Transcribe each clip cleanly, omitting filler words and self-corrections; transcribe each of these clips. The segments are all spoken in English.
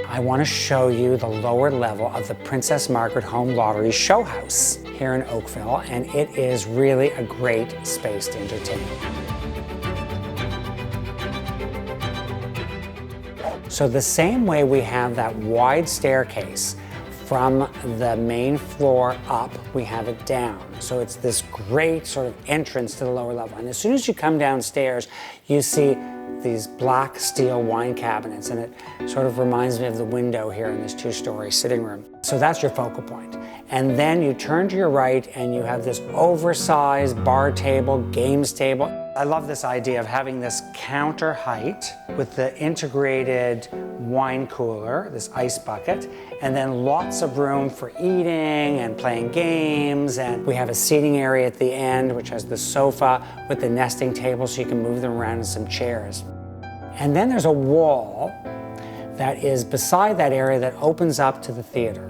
I want to show you the lower level of the Princess Margaret Home Lottery Show House here in Oakville, and it is really a great space to entertain. So the same way we have that wide staircase from the main floor up, we have it down. So it's this great sort of entrance to the lower level. And as soon as you come downstairs, you see these black steel wine cabinets, and it sort of reminds me of the window here in this two-story sitting room. So that's your focal point. And then you turn to your right and you have this oversized bar table, games table. I love this idea of having this counter height with the integrated wine cooler, this ice bucket, and then lots of room for eating and playing games. And we have a seating area at the end, which has the sofa with the nesting table so you can move them around in some chairs. And then there's a wall that is beside that area that opens up to the theater.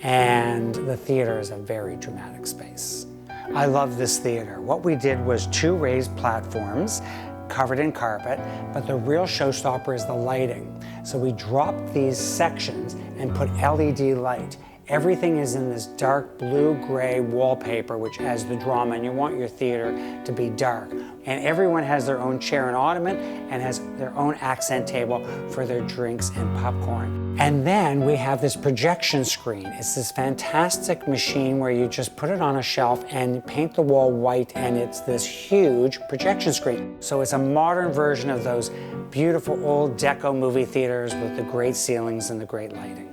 And the theater is a very dramatic space. I love this theater. What we did was 2 raised platforms covered in carpet, but the real showstopper is the lighting. So we dropped these sections and put LED light. Everything is in this dark blue-gray wallpaper, which adds the drama, and you want your theater to be dark. And everyone has their own chair and ottoman and has their own accent table for their drinks and popcorn. And then we have this projection screen. It's this fantastic machine where you just put it on a shelf and paint the wall white, and it's this huge projection screen. So it's a modern version of those beautiful old deco movie theaters with the great ceilings and the great lighting.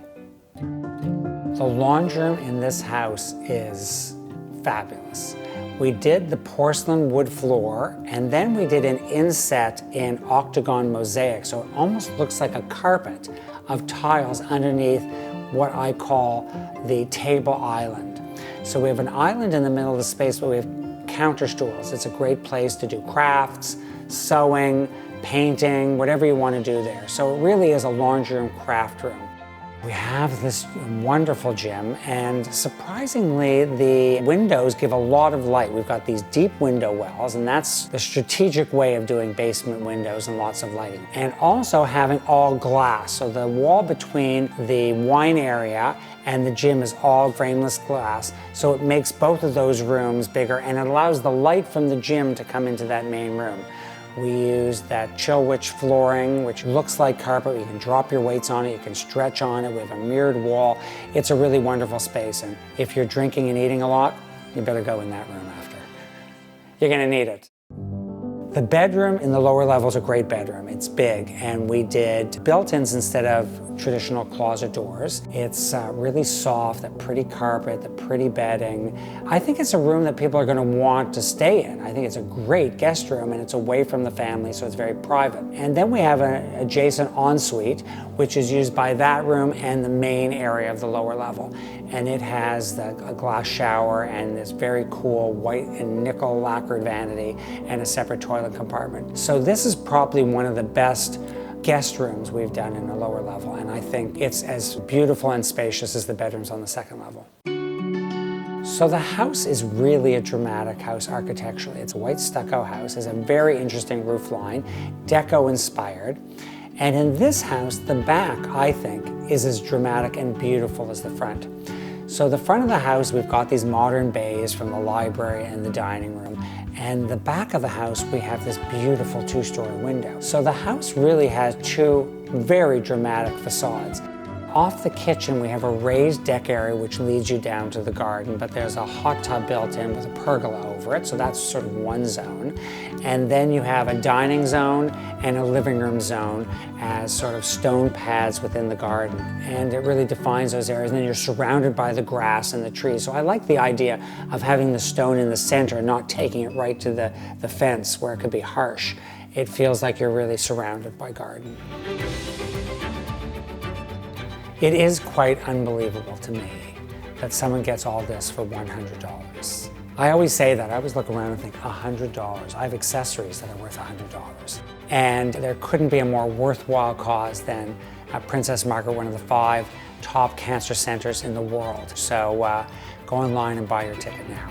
The laundry room in this house is fabulous. We did the porcelain wood floor, and then we did an inset in octagon mosaic, so it almost looks like a carpet of tiles underneath what I call the table island. So we have an island in the middle of the space, but we have counter stools. It's a great place to do crafts, sewing, painting, whatever you want to do there. So it really is a laundry room, craft room. We have this wonderful gym, and surprisingly, the windows give a lot of light. We've got these deep window wells, and that's the strategic way of doing basement windows and lots of lighting. And also having all glass, so the wall between the wine area and the gym is all frameless glass, so it makes both of those rooms bigger, and it allows the light from the gym to come into that main room. We use that Chill Witch flooring, which looks like carpet. You can drop your weights on it, you can stretch on it. We have a mirrored wall. It's a really wonderful space, and if you're drinking and eating a lot, you better go in that room after. You're gonna need it. The bedroom in the lower level is a great bedroom. It's big, and we did built-ins instead of traditional closet doors. It's really soft, that pretty carpet, the pretty bedding. I think it's a room that people are going to want to stay in. I think it's a great guest room, and it's away from the family, so it's very private. And then we have an adjacent ensuite, which is used by that room and the main area of the lower level. And it has a glass shower and this very cool white and nickel lacquered vanity and a separate toilet compartment. So this is probably one of the best guest rooms we've done in the lower level, and I think it's as beautiful and spacious as the bedrooms on the second level. So the house is really a dramatic house architecturally. It's a white stucco house, has a very interesting roof line, deco inspired. And in this house, the back, I think, is as dramatic and beautiful as the front. So the front of the house, we've got these modern bays from the library and the dining room. And the back of the house, we have this beautiful 2-story window. So the house really has 2 very dramatic facades. Off the kitchen, we have a raised deck area which leads you down to the garden, but there's a hot tub built in with a pergola over it, so that's sort of one zone. And then you have a dining zone and a living room zone as sort of stone pads within the garden. And it really defines those areas. And then you're surrounded by the grass and the trees. So I like the idea of having the stone in the center and not taking it right to the fence where it could be harsh. It feels like you're really surrounded by garden. It is quite unbelievable to me that someone gets all this for $100. I always say that. I always look around and think, $100. I have accessories that are worth $100. And there couldn't be a more worthwhile cause than Princess Margaret, one of the 5 top cancer centers in the world. So go online and buy your ticket now.